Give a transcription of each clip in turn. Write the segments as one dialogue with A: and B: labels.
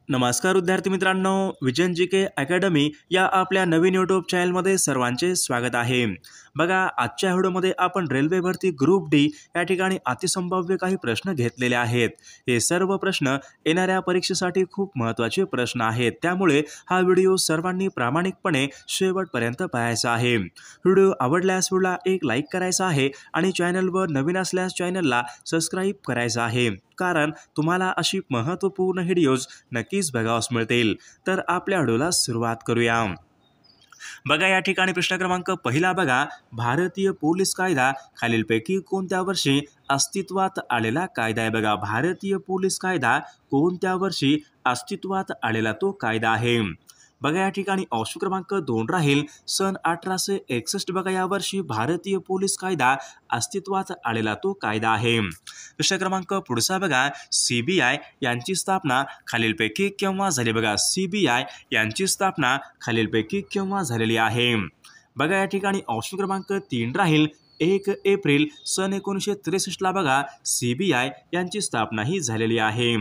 A: नमस्कार विद्यार्थी मित्रांनो, विजन जी के अकॅडमी या आपल्या नवीन यूट्यूब चॅनलमध्ये सर्वांचे स्वागत आहे। बघा, आजच्या व्हिडिओमध्ये आपण रेल्वे भरती ग्रुप डी या ठिकाणी अतिसंभाव्य काही प्रश्न घेतलेले आहेत। हे सर्व प्रश्न येणाऱ्या परीक्षेसाठी खूप महत्त्वाचे प्रश्न आहेत, त्यामुळे हा व्हिडिओ सर्वांनी प्रामाणिकपणे शेवटपर्यंत पाहायचा आहे। व्हिडिओ आवडल्यास व्हिडिओला एक लाईक करायचा आहे आणि चॅनलवर नवीन असल्यास चॅनलला सबस्क्राईब करायचं आहे, कारण तुम्हाला अशी महत्त्वपूर्ण व्हिडिओज नक्कीच बघावयास मिळतील। तर आपल्या व्हिडिओला सुरुवात करूया। बघा, या ठिकाणी प्रश्न क्रमांक पहिला बघा, भारतीय पोलीस कायदा खालीलपैकी कोणत्या वर्षी अस्तित्वात आलेला कायदा आहे? बघा, भारतीय पोलीस कायदा कोणत्या वर्षी अस्तित्वात आलेला तो कायदा आहे? बघा, या ठिकाणी ऑप्शन क्रमांक 2 राहील सन 1861। बघा, या वर्षी भारतीय पोलीस कायदा अस्तित्वात आलेला तो कायदा आहे। प्रश्न क्रमांक पुढचा बघा, CBI यांची स्थापना खालीलपैकी केव्हा झाली? बघा, CBI यांची स्थापना खालीलपैकी केव्हा झालेली आहे? बघा, या ठिकाणी ऑप्शन क्रमांक 3 राहील 1 एप्रिल सन 1963 ला बघा CBI यांची स्थापना ही झालेली आहे।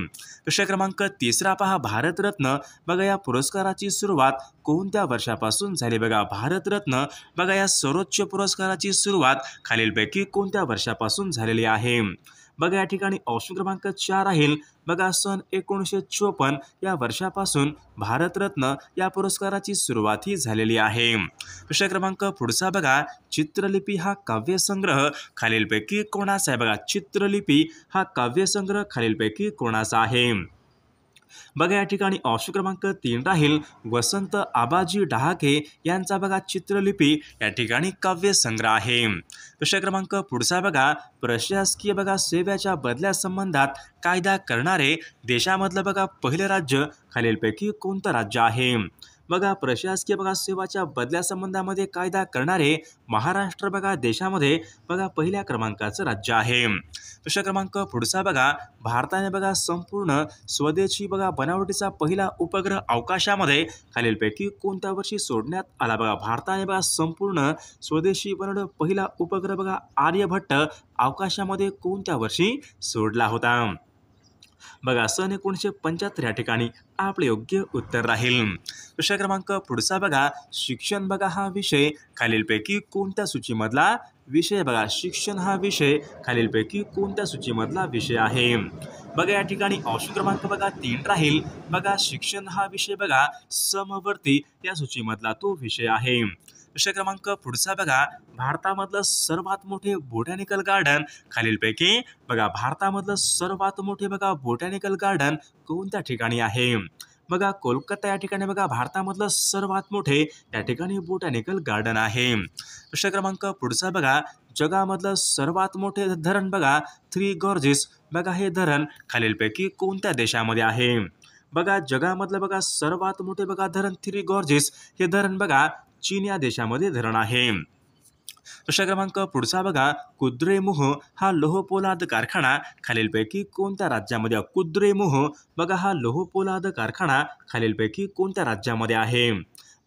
A: प्रश्न क्रमांक तिसरा पहा, भारतरत्न बघा या पुरस्काराची सुरुवात कोणत्या वर्षापासून झाली? बघा, भारतरत्न बघा या सर्वोच्च पुरस्काराची सुरुवात खालीलपैकी कोणत्या वर्षापासून झालेली आहे? बघा, या ठिकाणी ऑप्शन क्रमांक 4 राहील बघा सन 1954 या वर्षापासून भारतरत्न या पुरस्काराची सुरुवात ही झालेली आहे। प्रश्न क्रमांक पुढचा बघा, चित्रलिपी हा काव्यसंग्रह खालीलपैकी कोणाचा आहे? बघा, चित्रलिपी हा काव्यसंग्रह खालीलपैकी कोणाचा आहे? बघा, या ठिकाणी ऑप्शन क्रमांक 3 राहील वसंत आबाजी डहाके यांचा बघा चित्रलिपी या ठिकाणी काव्यसंग्रह आहे। प्रश्न क्रमांक पुढचा बघा, प्रशासकीय बघा सेवेच्या बदल्या संबंधात कायदा करणारे देशामधलं बघा पहिलं राज्य खालीलपैकी कोणतं राज्य आहे? बघा, प्रशासकीय बघा सेवाच्या बदल्या संबंधामध्ये कायदा करणारे महाराष्ट्र बघा देशामध्ये बघा पहिल्या क्रमांकाचं राज्य आहे। प्रश्न क्रमांक पुढचा बघा, भारताने बघा संपूर्ण स्वदेशी बघा बनावटीचा पहिला उपग्रह अवकाशामध्ये खालीलपैकी कोणत्या वर्षी सोडण्यात आला? बघा, भारताने बघा संपूर्ण स्वदेशी बनवलेला पहिला उपग्रह बघा आर्यभट्ट अवकाशामध्ये कोणत्या वर्षी सोडला होता? बघा, सन 1975 या ठिकाणी आपले योग्य उत्तर राहील। प्रश्न क्रमांक पुढचा बघा, शिक्षण बघा हा विषय खालीलपैकी कोणत्या सूचीमधला विषय? बघा, शिक्षण हा विषय खालीलपैकी कोणत्या सूचीमधला विषय आहे? बघा, या ठिकाणी ऑप्शन क्रमांक बघा 3 राहील बघा शिक्षण हा विषय बघा समवर्ती या सूचीमधला तो विषय आहे। प्रश्न क्रमांक पुढचा बघा, भारतामधलं सर्वात मोठे बोटॅनिकल गार्डन खालीलपैकी बघा भारतामधलं सर्वात मोठे बघा बोटॅनिकल गार्डन कोणत्या ठिकाणी आहे? बघा, कोलकाता या ठिकाणी बघा भारतामधलं सर्वात मोठे या ठिकाणी बोटॅनिकल गार्डन आहे। प्रश्न क्रमांक पुढचा बघा, जगामधलं सर्वात मोठे धरण बघा 3 गॉर्जेस बघा हे धरण खालीलपैकी कोणत्या देशामध्ये आहे? बघा, जगामधलं बघा सर्वात मोठे बघा धरण 3 गॉर्जेस हे धरण बघा चीन या देशामध्ये धरण आहे। प्रश्न क्रमांक पुढचा बघा, कुद्रेमुह हा लोहपोलाद कारखाना खालीलपैकी कोणत्या राज्यामध्ये? कुद्रेमुह बघा हा लोहपोलाद कारखाना खालीलपैकी कोणत्या राज्यामध्ये आहे?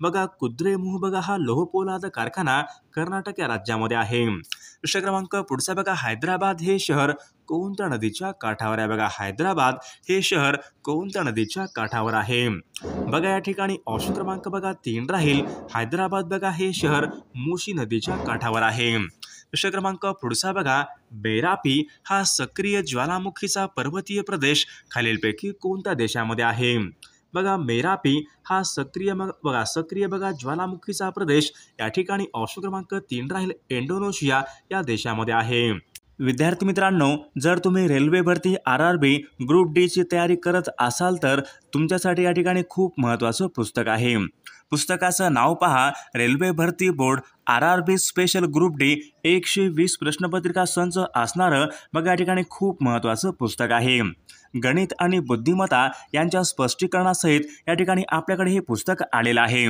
A: बघा, कुद्रेमुह बघा हा लोहपोलाद कारखाना कर्नाटक या राज्यामध्ये आहे। प्रश्न क्रमांक पुढचा बघा, हैदराबाद हे शहर कोणत्या नदीच्या काठावर आहे? बघा, हैदराबाद हे शहर कोणत्या नदीच्या काठावर आहे? बघा, या ठिकाणी ऑप्शन क्रमांक बघा 3 राहील हैदराबाद बघा हे शहर मूसी नदीच्या काठावर आहे। प्रश्न क्रमांक पुढचा बघा, बेरापी हा सक्रिय ज्वालामुखीचा पर्वतीय प्रदेश खालीलपैकी कोणत्या देशामध्ये आहे? बघा, मेरापी हा सक्रिय बघा ज्वालामुखीचा प्रदेश या ठिकाणी ऑप्शन क्रमांक 3 राहील इंडोनेशिया या देशामध्ये आहे। विद्यार्थी मित्रांनो, जर तुम्ही रेल्वे भरती RRB ग्रुप डी ची तयारी करत असाल तर तुमच्यासाठी या ठिकाणी खूप महत्त्वाचं पुस्तक आहे। पुस्तकाचं नाव पहा, रेल्वे भरती board RRB special group D 120 प्रश्नपत्रिका संच असणारं बघा या ठिकाणी खूप महत्त्वाचं पुस्तक आहे। गणित आणि बुद्धिमत्ता यांच्या स्पष्टीकरणासहित या ठिकाणी आपल्याकडे हे पुस्तक आलेलं आहे।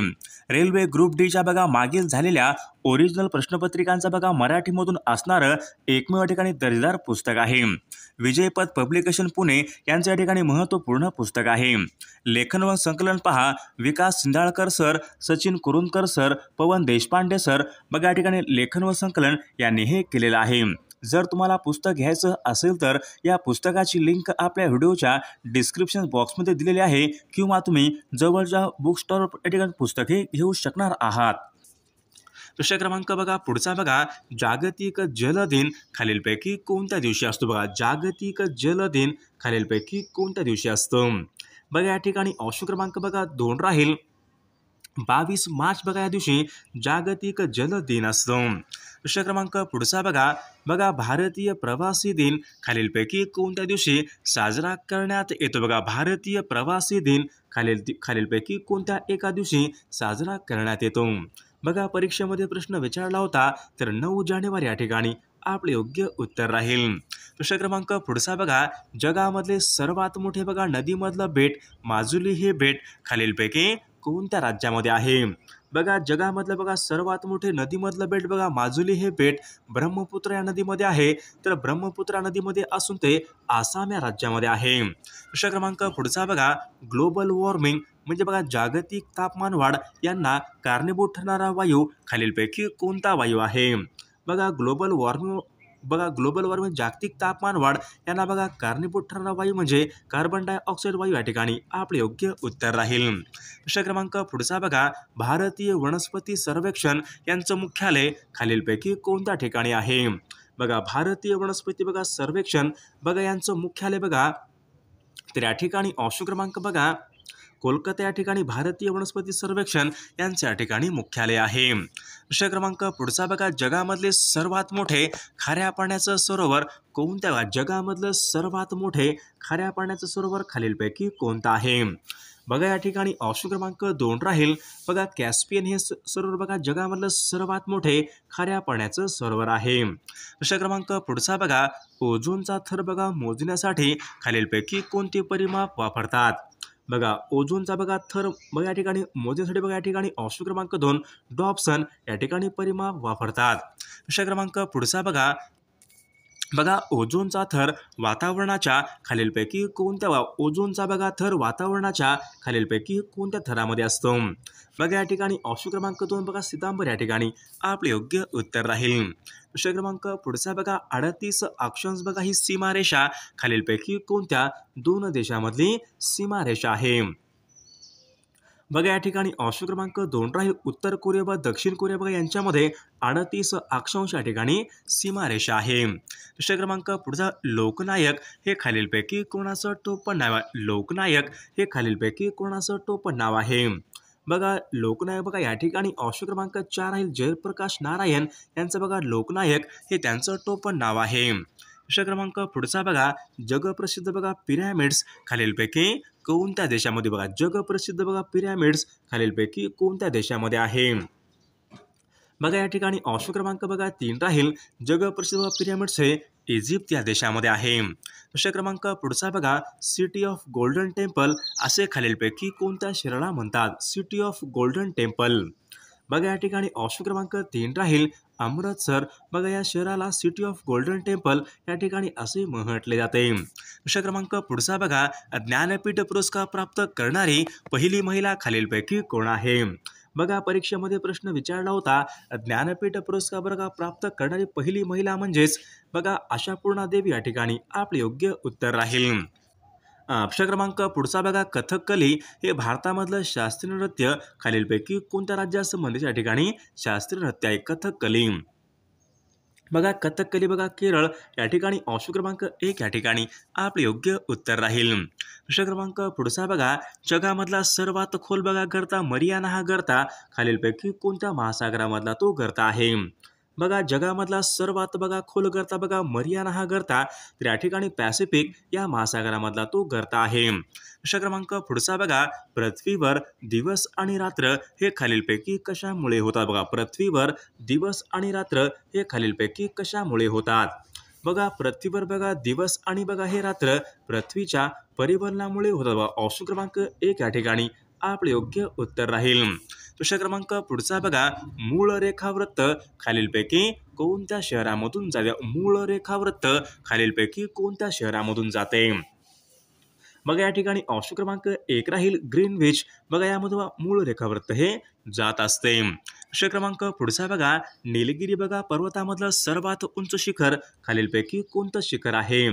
A: रेल्वे ग्रुप डीच्या बघा मागील झालेल्या ओरिजिनल प्रश्नपत्रिकांचा बघा मराठीमधून असणारं एकमेव ठिकाणी दर्जेदार पुस्तक आहे। विजयपथ पब्लिकेशन पुणे यांचं या ठिकाणी महत्त्वपूर्ण पुस्तक आहे। लेखन व संकलन पहा, विकास सिंधाळकर सर, सचिन कुरुंदकर सर, पवन देशपांडे सर बघा या ठिकाणी लेखन व संकलन यांनी हे केलेलं आहे। जर तुम्हाला पुस्तक घ्यायचं असेल तर या पुस्तकाची लिंक आपल्या व्हिडिओच्या डिस्क्रिप्शन बॉक्समध्ये दिलेली आहे किंवा तुम्ही जवळच्या बुक स्टोअर या ठिकाणी पुस्तके घेऊ शकणार आहात. प्रश्न क्रमांक बघा पुढचा बघा, जागतिक जल दिन खालीलपैकी कोणत्या दिवशी असतो? बघा, जागतिक जल दिन खालीलपैकी कोणत्या दिवशी असतो? बघा या ठिकाणी ऑप्शन क्रमांक बघा 2 राहील 22 मार्च बघा या दिवशी जागतिक जल दिन असतो. प्रश्न क्रमांक पुढचा बघा भारतीय प्रवासी दिन खालीलपैकी कोणत्या दिवशी साजरा करण्यात येतो? बघा, भारतीय प्रवासी दिन खालीलपैकी कोणत्या एका दिवशी साजरा करण्यात येतो? बघा परीक्षेमध्ये प्रश्न विचारला होता तर 9 जानेवारी या ठिकाणी आपले योग्य उत्तर राहील. प्रश्न क्रमांक पुढचा बघा, जगामधले सर्वात मोठे बघा नदीमधलं बेट माजुली हे बेट खालीलपैकी कोणत्या राज्यामध्ये आहे? बघा जगामधलं बघा सर्वात मोठे नदीमधलं बेट बघा माजुली हे बेट ब्रह्मपुत्र या नदीमध्ये आहे. तर ब्रह्मपुत्रा नदीमध्ये असून ते आसाम या राज्यामध्ये आहे. प्रश्न क्रमांक पुढचा बघा, ग्लोबल वॉर्मिंग म्हणजे बघा जागतिक तापमान वाढ यांना कारणीभूत ठरणारा वायू खालीलपैकी कोणता वायू आहे? बघा ग्लोबल वॉर्मिंग जागतिक तापमान वाढ यांना बघा कारणीभूत ठरणारा वायू म्हणजे कार्बन डायऑक्साईड वायू या ठिकाणी आपले योग्य उत्तर राहील. प्रश्न क्रमांक पुढचा बघा, भारतीय वनस्पती सर्वेक्षण यांचं मुख्यालय खालीलपैकी कोणत्या ठिकाणी आहे? बघा भारतीय वनस्पती बघा सर्वेक्षण बघा यांचं मुख्यालय बघा तर या ठिकाणी ऑप्शन क्रमांक बघा कोलकाता या ठिकाणी भारतीय वनस्पती सर्वेक्षण यांचे या ठिकाणी मुख्यालय आहे. प्रश्न क्रमांक पुढचा बघा, जगामधले सर्वात मोठे खाऱ्या पाण्याचं सरोवर कोणत्या? जगामधलं सर्वात मोठे खाऱ्या पाण्याचं सरोवर खालीलपैकी कोणतं आहे? बघा या ठिकाणी ऑप्शन क्रमांक 2 राहील बघा कॅस्पियन हे सरोवर बघा जगामधलं सर्वात मोठे खाऱ्या पाण्याचं सरोवर आहे. प्रश्न क्रमांक पुढचा बघा, ओझोनचा थर बघा मोजण्यासाठी खालीलपैकी कोणते परिमाप वापरतात? बघा ओझोनचा बघा थर बघा या ठिकाणी मोजण्यासाठी बघा या ठिकाणी ऑप्शन क्रमांक 2 डॉप्सन या ठिकाणी परिमाप वापरतात. प्रश्न क्रमांक पुढचा बघा ओझोनचा थर वातावरणाच्या खालीलपैकी कोणत्या ओझोनचा बघा थर वातावरणाच्या खालीलपैकी कोणत्या थरामध्ये असतो? बघा या ठिकाणी ऑप्शन क्रमांक 2 बघा सितांबर या ठिकाणी आपले योग्य उत्तर राहील. प्रश्न क्रमांक पुढचा बघा 38 अक्षांश बघा ही सीमारेषा खालीलपैकी कोणत्या 2 देशांमधली सीमारेषा आहे? बघा या ठिकाणी ऑप्शन क्रमांक 2 राहील उत्तर कोरिया व दक्षिण कोरिया बघा यांच्यामध्ये 38 अक्षांश या ठिकाणी सीमारेषा आहे. प्रश्न क्रमांक पुढचा लोकनायक हे खालीलपैकी कोणाचं टोपण नाव आहे? लोकनायक हे खालीलपैकी कोणाचं टोपण नाव आहे? बघा लोकनायक बघा या ठिकाणी ऑप्शन क्रमांक 4 राहील जयप्रकाश नारायण यांचं बघा लोकनायक हे त्यांचं टोपण नाव आहे. प्रश्न क्रमांक पुढचा बघा, जगप्रसिद्ध बघा पिरॅमिड्स खालीलपैकी कोणत्या देशामध्ये? बघा जगप्रसिद्ध बघा पिरॅमिड्स खालीलपैकी कोणत्या देशामध्ये आहे? बघा या ठिकाणी ऑप्शन क्रमांक बघा 3 राहील जगप्रसिद्ध पिरॅमिड्स हे इजिप्त या देशामध्ये आहे. प्रश्न क्रमांक पुढचा बघा, सिटी ऑफ गोल्डन टेम्पल असे खालीलपैकी कोणत्या शहराला म्हणतात? सिटी ऑफ गोल्डन टेम्पल बघा या ठिकाणी ऑप्शन क्रमांक 3 राहील अमृतसर बघा या शहराला सिटी ऑफ गोल्डन टेम्पल या ठिकाणी असे म्हटले जाते. प्रश्न क्रमांक पुढचा बघा, ज्ञानपीठ पुरस्कार प्राप्त करणारी पहिली महिला खालीलपैकी कोण आहे? बघा परीक्षेमध्ये प्रश्न विचारला होता ज्ञानपीठ पुरस्कार बघा प्राप्त करणारी पहिली महिला म्हणजेच बघा आशापूर्णा देवी या ठिकाणी आपले योग्य उत्तर राहील. प्रश्न क्रमांक पुढचा बघा, कथकली हे भारतामधलं शास्त्रीय नृत्य खालीलपैकी कोणत्या राज्यात संबंधित या ठिकाणी शास्त्रीय नृत्य आहे? कथकली बघा कथकली बघा केरळ या ठिकाणी ऑप्शन क्रमांक 1 या ठिकाणी आपले योग्य उत्तर राहील. प्रश्न क्रमांक पुढचा बघा, जगामधला सर्वात खोल बघा गर्ता मरियाना हा गर्ता खालीलपैकी कोणत्या महासागरामधला तो गर्ता आहे? बघा जगामधला सर्वात बघा खोल गर्ता बघा मरियाना हा गर्ता तर या ठिकाणी पॅसिफिक या महासागरामधला तो गर्ता आहे. प्रश्न क्रमांक पुढचा बघा, पृथ्वीवर दिवस आणि रात्र हे खालीलपैकी कशामुळे होतात? बघा पृथ्वीवर दिवस आणि रात्र हे खालीलपैकी कशामुळे होतात? बघा पृथ्वीवर बघा दिवस आणि बघा हे रात्र पृथ्वीच्या परिवर्तनामुळे होतात. बघा ऑप्शन क्रमांक 1 या ठिकाणी आपले योग्य उत्तर राहील. प्रश्न क्रमांक पुढचा बघा, मूळ रेखावृत्त खालीलपैकी कोणत्या शहरामधून जाते? मूळ रेखावृत्त खालीलपैकी कोणत्या शहरामधून जाते? बघा या ठिकाणी ऑप्शन क्रमांक 1 राहील ग्रीनविच. बघा यामध्ये मूळ रेखावृत्त हे जात असते. प्रश्न क्रमांक पुढचा बघा, निलगिरी बघा पर्वतामधलं सर्वात उंच शिखर खालीलपैकी कोणतं शिखर आहे?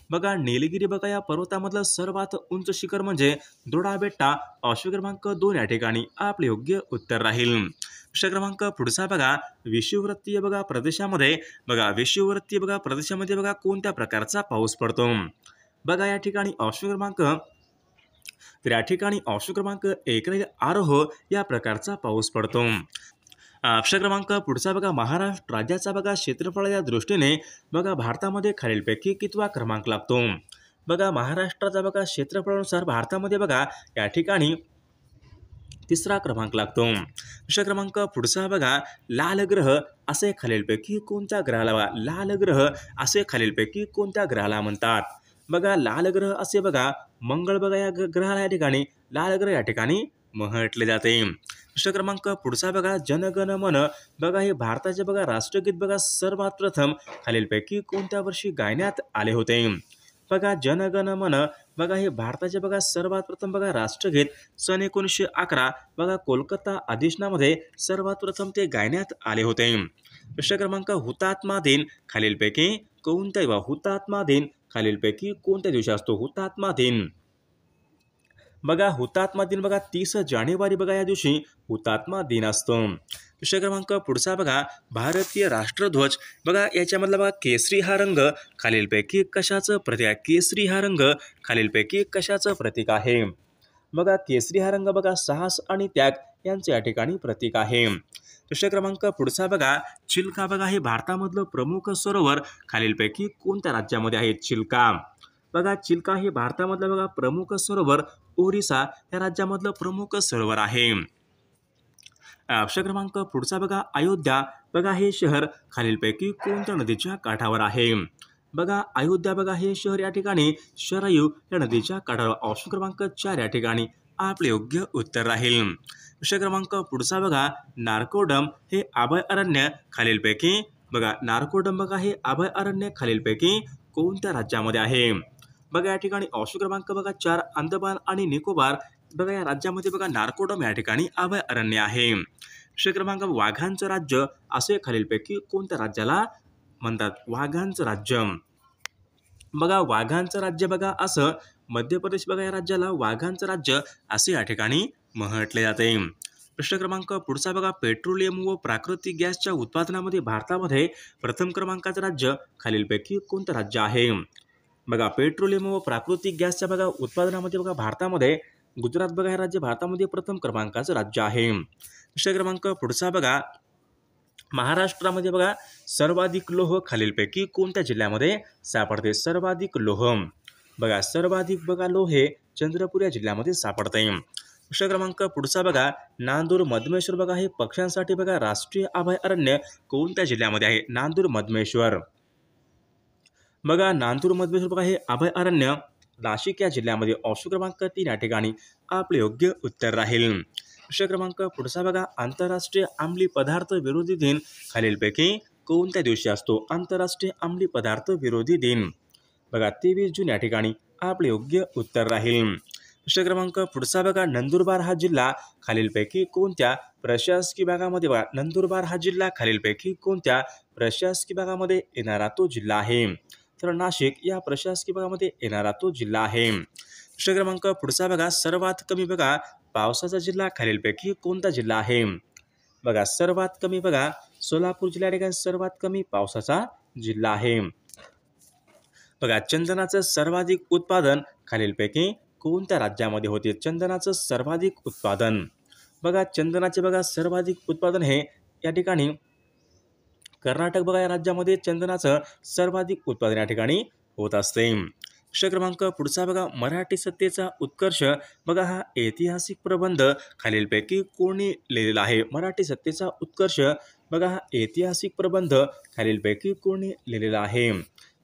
A: बघा निलगिरी बघा या पर्वतामधलं सर्वात उंच शिखर म्हणजे दोडा बेट्टा. ऑप्शन क्रमांक 2 या ठिकाणी आपले योग्य उत्तर राहील. प्रश्न क्रमांक पुढचा बघा, विषुववृत्तीय बघा प्रदेशामध्ये बघा कोणत्या प्रकारचा पाऊस पडतो? बघा या ठिकाणी ऑप्शन क्रमांक 1 राहील आरोह या प्रकारचा पाऊस पडतो. प्रश्न क्रमांक पुढचा बघा, महाराष्ट्र राज्याचा बघा क्षेत्रफळ या दृष्टीने बघा भारतामध्ये खालीलपैकी कितवा क्रमांक लागतो? बघा महाराष्ट्राचा बघा क्षेत्रफळानुसार भारतामध्ये बघा या ठिकाणी 3रा क्रमांक लागतो. प्रश्न क्रमांक पुढचा बघा, लाल ग्रह असे खालीलपैकी कोणत्या ग्रहाला म्हणतात? बघा लाल ग्रह असे बघा मंगळ बघा या ग्रहाला या ठिकाणी लाल ग्रह या ठिकाणी म्हटले जाते. प्रश्न क्रमांक पुढचा बघा, जनगण मन बघा हे भारताचे बघा राष्ट्रगीत बघा सर्वात प्रथम खालीलपैकी कोणत्या वर्षी गायण्यात आले होते? बघा जनगण मन बघा हे भारताचे बघा सर्वात प्रथम बघा राष्ट्रगीत सन 1911 बघा कोलकाता अधिवेशनामध्ये सर्वात प्रथम ते गायण्यात आले होते. प्रश्न क्रमांक हुतात्मा दिन खालीलपैकी कोणत्या दिवशी असतो? हुतात्मा दिन बघा 30 जानेवारी बघा या दिवशी हुतात्मा दिन असतो. प्रश्न क्रमांक पुढचा बघा, भारतीय राष्ट्रध्वज बघा याच्यामधला बघा केसरी हा रंग खालीलपैकी कशाचं प्रतीक आहे? बघा केसरी हा रंग बघा साहस आणि त्याग यांचे या ठिकाणी प्रतीक आहे. प्रश्न क्रमांक पुढचा बघा, चिल्का बघा हे भारतामधलं प्रमुख सरोवर खालीलपैकी कोणत्या राज्यामध्ये आहे? चिल्का हे भारतामधलं बघा प्रमुख सरोवर ओरिसा या राज्यामधलं प्रमुख सरोवर आहे. प्रश्न क्रमांक पुढचा बघा, अयोध्या बघा हे शहर खालीलपैकी कोणत्या नदीच्या काठावर आहे? बघा अयोध्या बघा हे शहर या ठिकाणी शरयू या नदीच्या काठावर. ऑप्शन क्रमांक 4 या ठिकाणी आपले योग्य उत्तर राहील. प्रश्न क्रमांक पुढचा बघा, नारकोडम हे अभय अरण्य खालीलपैकी कोणत्या राज्यामध्ये आहे? बघा या ठिकाणी ऑप्शन क्रमांक बघा 4 अंदमान आणि निकोबार बघा या राज्यामध्ये बघा नारकोडम या ठिकाणी अभय अरण्य आहे. प्रश्न क्रमांक, वाघांचं राज्य असे खालीलपैकी कोणत्या राज्याला म्हणतात? वाघांचं राज्य बघा वाघांचं राज्य बघा असं मध्य प्रदेश बघा या राज्याला वाघांचं राज्य असे या ठिकाणी म्हटले जाते. प्रश्न क्रमांक पुढचा बघा, पेट्रोलियम व प्राकृतिक गॅसच्या उत्पादनामध्ये भारतामध्ये प्रथम क्रमांकाचं राज्य खालीलपैकी कोणतं राज्य आहे? बघा पेट्रोलियम व प्राकृतिक गॅसच्या बघा उत्पादनामध्ये बघा भारतामध्ये गुजरात बघा हे राज्य भारतामध्ये प्रथम क्रमांकाचं राज्य आहे. प्रश्न क्रमांक पुढचा बघा, महाराष्ट्रामध्ये बघा सर्वाधिक लोह खालीलपैकी कोणत्या जिल्ह्यामध्ये सापडते? सर्वाधिक लोह हे चंद्रपूर या जिल्ह्यामध्ये सापडते. प्रश्न क्रमांक पुढचा बघा, नांदूर मधमेश्वर बघा हे पक्ष्यांसाठी बघा राष्ट्रीय अभय अरण्य कोणत्या जिल्ह्यामध्ये आहे? नांदूर मधमेश्वर बघा हे अभय अरण्य नाशिक या जिल्ह्यामध्ये. ऑप्शन क्रमांक 3 या ठिकाणी आपले योग्य उत्तर राहील. प्रश्न क्रमांक पुढचा बघा, आंतरराष्ट्रीय अंमली पदार्थ विरोधी दिन खालीलपैकी कोणत्या दिवशी असतो? आंतरराष्ट्रीय अंमली पदार्थ विरोधी दिन बघा 23 जून या ठिकाणी आपले योग्य उत्तर राहील. प्रश्न क्रमांक पुढचा बघा, नंदुरबार हा जिल्हा खालीलपैकी कोणत्या प्रशासकीय भागामध्ये बघा नंदुरबार हा जिल्हा खालीलपैकी कोणत्या प्रशासकीय भागामध्ये येणारा तो जिल्हा आहे? तर नाशिक या प्रशासकीय भागामध्ये येणारा तो जिल्हा आहे. प्रश्न क्रमांक पुढचा बघा, सर्वात कमी बघा पावसाचा जिल्हा खालीलपैकी कोणता जिल्हा आहे? बघा सर्वात कमी बघा सोलापूर जिल्हा ठिकाणी सर्वात कमी पावसाचा जिल्हा आहे. बघा चंदनाचं सर्वाधिक उत्पादन खालीलपैकी कोणत्या राज्यामध्ये होते? चंदनाचं सर्वाधिक उत्पादन बघा चंदनाचे बघा सर्वाधिक उत्पादन हे या ठिकाणी कर्नाटक बघा या राज्यामध्ये चंदनाचं सर्वाधिक उत्पादन या ठिकाणी होत असते. प्रश्न क्रमांक पुढचा बघा, मराठी सत्तेचा उत्कर्ष बघा हा ऐतिहासिक प्रबंध खालीलपैकी कोणी लिहिलेला आहे? मराठी सत्तेचा उत्कर्ष बघा हा ऐतिहासिक प्रबंध खालीलपैकी कोणी लिहिलेला आहे?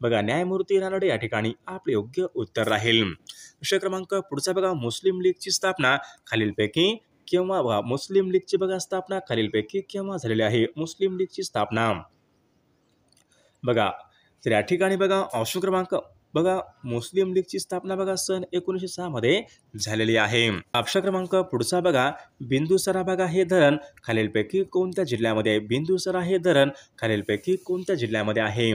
A: बघा न्यायमूर्ती रानडे या ठिकाणी आपले योग्य उत्तर राहील. प्रश्न क्रमांक पुढचा बघा, मुस्लिम लीगची स्थापना खालीलपैकी केव्हा बघा मुस्लिम लीगची बघा स्थापना खालीलपैकी केव्हा झालेली आहे? मुस्लिम लीगची स्थापना बघा तर या ठिकाणी बघा ऑप्शन क्रमांक बघा मुस्लिम लीगची स्थापना बघा सन 1906 मध्ये झालेली आहे. ऑप्शन क्रमांक पुढचा बघा, बिंदुसरा बघा हे धरण खालीलपैकी कोणत्या जिल्ह्यामध्ये आहे? बिंदुसरा हे धरण खालीलपैकी कोणत्या जिल्ह्यामध्ये आहे?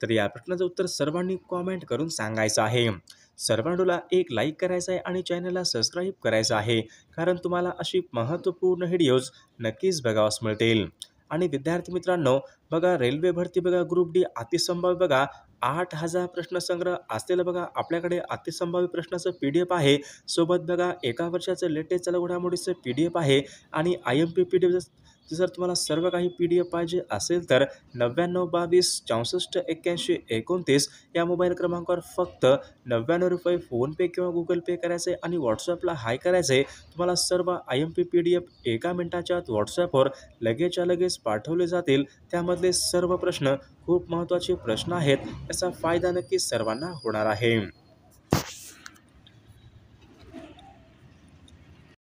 A: तर या प्रश्नाचं उत्तर सर्वांनी कॉमेंट करून सांगायचं आहे. सर्वांना एक लाईक करायचं आहे आणि चॅनलला सबस्क्राईब करायचं आहे, कारण तुम्हाला अशी महत्त्वपूर्ण व्हिडिओज नक्कीच बघावास मिळतील. आणि विद्यार्थी मित्रांनो, बघा रेल्वे भरती बघा ग्रुप डी अतिसंभाव्य बघा 8,000 प्रश्नसंग्रह असलेलं बघा आपल्याकडे अतिसंभाव्य प्रश्नाचं PDF आहे. सोबत बघा एका वर्षाचं लेटेस्ट चालू घडामोडीचं PDF आहे आणि IMP PDF. जर तुम्हाला सर्व काही PDF पाहिजे असेल तर 9922 64 81 29 या मोबाईल क्रमांकावर फक्त 99 रुपये फोनपे किंवा गुगल पे करायचे आणि व्हॉट्सअपला हाय करायचे. तुम्हाला सर्व IMP PDF एका मिनिटाच्या आत व्हॉट्सअपवर लगेचच्या लगेच पाठवले जातील. त्यामधले सर्व प्रश्न खूप महत्त्वाचे प्रश्न आहेत. याचा फायदा नक्कीच सर्वांना होणार आहे.